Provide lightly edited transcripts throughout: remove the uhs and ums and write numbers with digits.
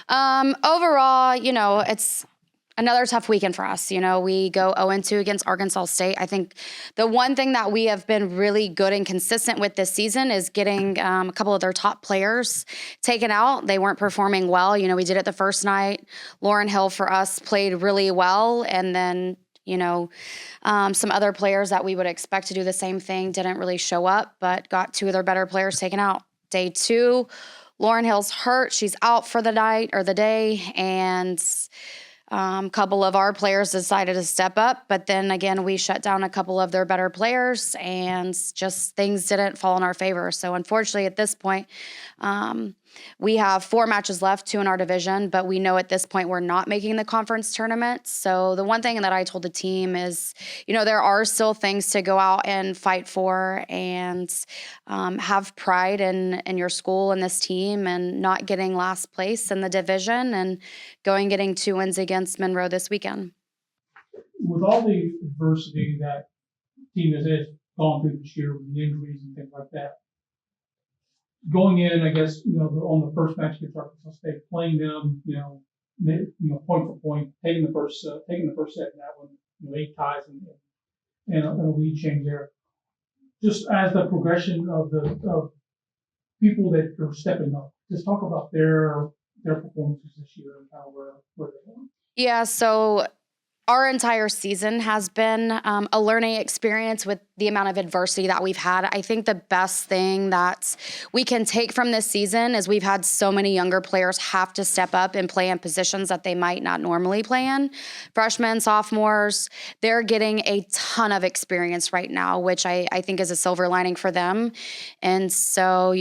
Overall, it's another tough weekend for us. We go 0-2 against Arkansas State. I think the one thing that we have been really good and consistent with this season is getting a couple of their top players taken out. They weren't performing well. We did it the first night. Lauren Hill for us played really well. And then, some other players that we would expect to do the same thing didn't really show up, but got two of their better players taken out. Day 2, Lauren Hill's hurt. She's out for the night or the day. And a couple of our players decided to step up, but then again, we shut down a couple of their better players and just things didn't fall in our favor. So unfortunately at this point, we have 4 matches left, 2 in our division, but we know at this point we're not making the conference tournament. So the one thing that I told the team is, there are still things to go out and fight for and have pride in your school and this team and not getting last place in the division and getting 2 wins against Monroe this weekend. With all the adversity that the team has gone through this year with the injuries and things like that, going in, I guess, on the first match against Arkansas State, playing them, point for point, taking the first set in that one, 8 ties and a lead change there. Just as the progression of people that are stepping up, just talk about their performances this year and kind of where they're going. Yeah, so our entire season has been a learning experience with the amount of adversity that we've had. I think the best thing that we can take from this season is we've had so many younger players have to step up and play in positions that they might not normally play in. Freshmen, sophomores, they're getting a ton of experience right now, which I think is a silver lining for them. And so,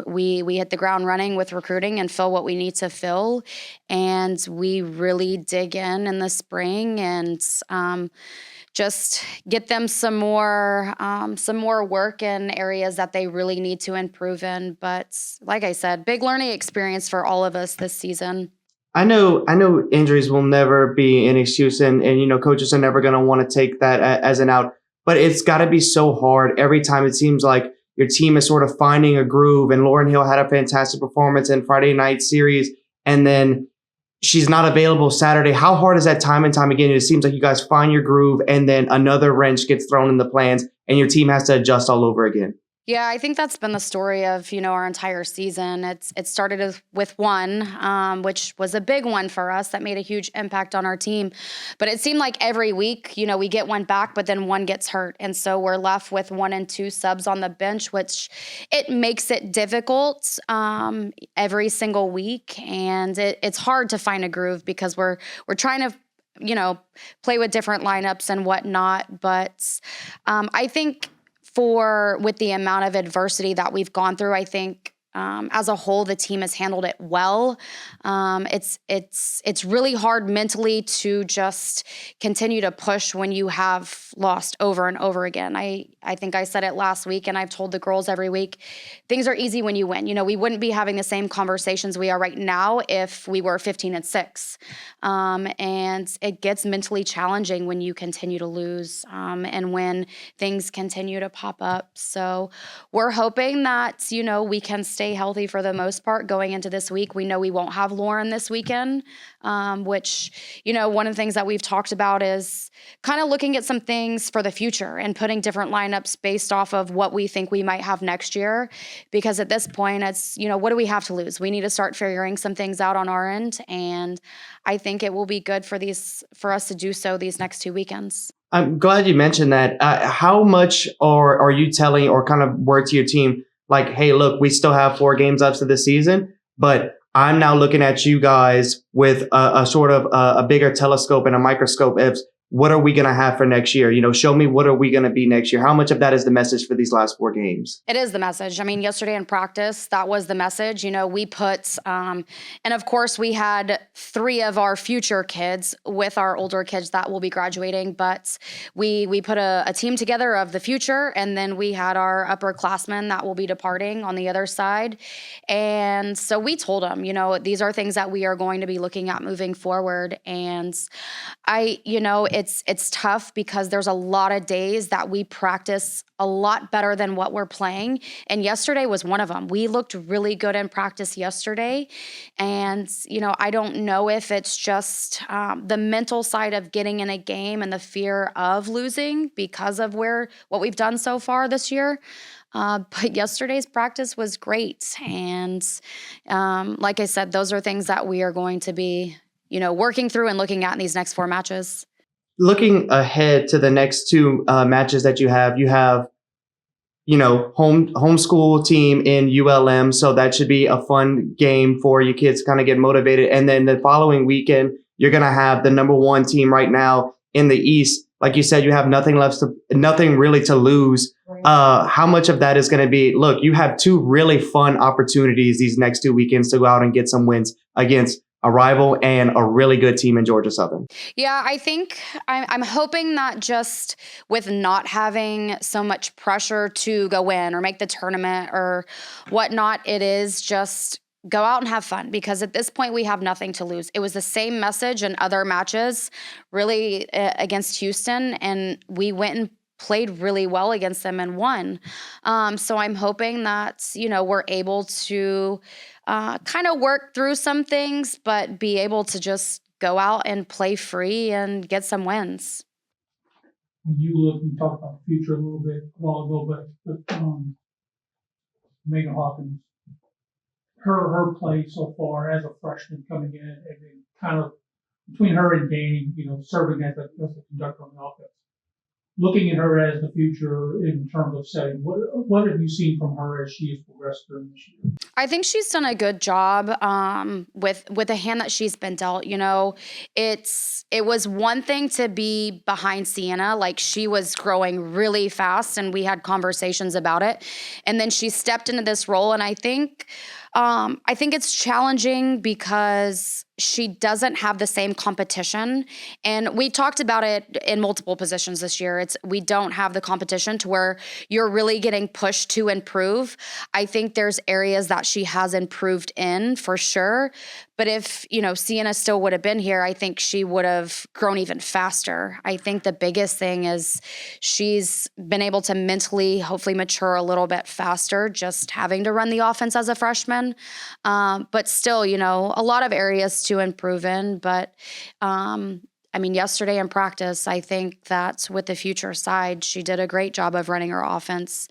we hit the ground running with recruiting and fill what we need to fill. And we really dig in the spring and just get them some more work in areas that they really need to improve in. But like I said, big learning experience for all of us this season. I know injuries will never be an excuse, and coaches are never going to want to take that as an out. But it's got to be so hard every time. It seems like your team is sort of finding a groove. And Lauren Hill had a fantastic performance in Friday night series, and then she's not available Saturday. How hard is that time and time again? It seems like you guys find your groove and then another wrench gets thrown in the plans and your team has to adjust all over again. Yeah, I think that's been the story of, our entire season. It started with one, which was a big one for us that made a huge impact on our team. But it seemed like every week, we get one back, but then one gets hurt. And so we're left with 1 and 2 subs on the bench, which it makes it difficult every single week. And it's hard to find a groove because we're trying to, play with different lineups and whatnot. But I think with the amount of adversity that we've gone through, I think as a whole, the team has handled it well. It's really hard mentally to just continue to push when you have lost over and over again. I think I said it last week, and I've told the girls every week, things are easy when you win. We wouldn't be having the same conversations we are right now if we were 15-6. And it gets mentally challenging when you continue to lose and when things continue to pop up. So we're hoping that, we can stay healthy for the most part going into this week. We know we won't have Lauren this weekend, which, one of the things that we've talked about is kind of looking at some things for the future and putting different lineups based off of what we think we might have next year. Because at this point, it's, what do we have to lose? We need to start figuring some things out on our end. And I think it will be good for us to do so these next 2 weekends. I'm glad you mentioned that. How much are you telling or kind of word to your team, like, hey, look, we still have 4 games left of the season, but I'm now looking at you guys with a sort of a bigger telescope and a microscope of what are we going to have for next year? Show me what are we going to be next year? How much of that is the message for these last 4 games? It is the message. I mean, yesterday in practice, that was the message. We put, and of course we had 3 of our future kids with our older kids that will be graduating, but we put a team together of the future, and then we had our upperclassmen that will be departing on the other side. And so we told them, these are things that we are going to be looking at moving forward. And it's tough because there's a lot of days that we practice a lot better than what we're playing. And yesterday was one of them. We looked really good in practice yesterday. And, I don't know if it's just the mental side of getting in a game and the fear of losing because of what we've done so far this year. But yesterday's practice was great. And like I said, those are things that we are going to be, working through and looking at in these next 4 matches. Looking ahead to the next 2 matches that you have, homeschool team in ULM. So that should be a fun game for you kids to kind of get motivated. And then the following weekend, you're going to have the number 1 team right now in the East. Like you said, you have nothing really to lose. How much of that is going to be, look, you have 2 really fun opportunities these next 2 weekends to go out and get some wins against a rival and a really good team in Georgia Southern. Yeah, I think I'm hoping that just with not having so much pressure to go in or make the tournament or whatnot, it is just go out and have fun, because at this point we have nothing to lose. It was the same message in other matches, really, against Houston, and we went and played really well against them and won. So I'm hoping that, we're able to kind of work through some things, but be able to just go out and play free and get some wins. When you talked about the future a little bit a while ago, but Megan Hawkins, her play so far as a freshman coming in, and then kind of between her and Danny, serving as a conductor on the offense. Looking at her as the future in terms of setting, what have you seen from her as she has progressed during this year? I think she's done a good job with the hand that she's been dealt. It was one thing to be behind Sienna, like she was growing really fast, and we had conversations about it. And then she stepped into this role, and I think it's challenging because she doesn't have the same competition. And we talked about it in multiple positions this year. We don't have the competition to where you're really getting pushed to improve. I think there's areas that she has improved in for sure. But if, Sienna still would have been here, I think she would have grown even faster. I think the biggest thing is she's been able to mentally, hopefully, mature a little bit faster, just having to run the offense as a freshman. But still, a lot of areas to improve in. But yesterday in practice, I think that with the future side, she did a great job of running her offense.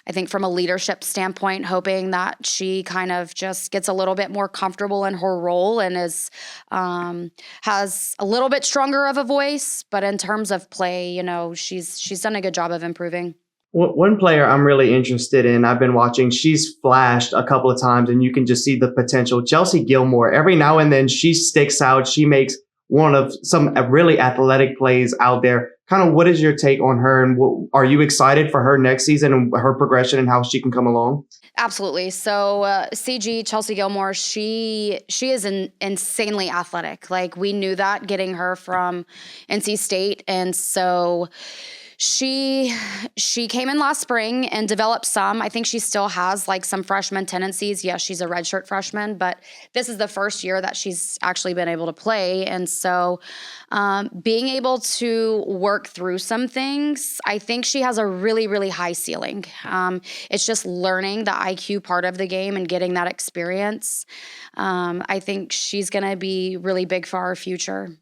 I think from a leadership standpoint, hoping that she kind of just gets a little bit more comfortable in her role and has a little bit stronger of a voice. But in terms of play, she's done a good job of improving. One player I'm really interested in, I've been watching, she's flashed a couple of times and you can just see the potential. Chelsea Gilmore, every now and then she sticks out. She makes one of some really athletic plays out there. Kind of what is your take on her, and are you excited for her next season and her progression and how she can come along? Absolutely. So CG, Chelsea Gilmore, she is insanely athletic. Like, we knew that getting her from NC State. And so she came in last spring and developed some. I think she still has like some freshman tendencies. Yes, she's a redshirt freshman, but this is the first year that she's actually been able to play. And so being able to work through some things, I think she has a really, really high ceiling. It's just learning the IQ part of the game and getting that experience. I think she's going to be really big for our future.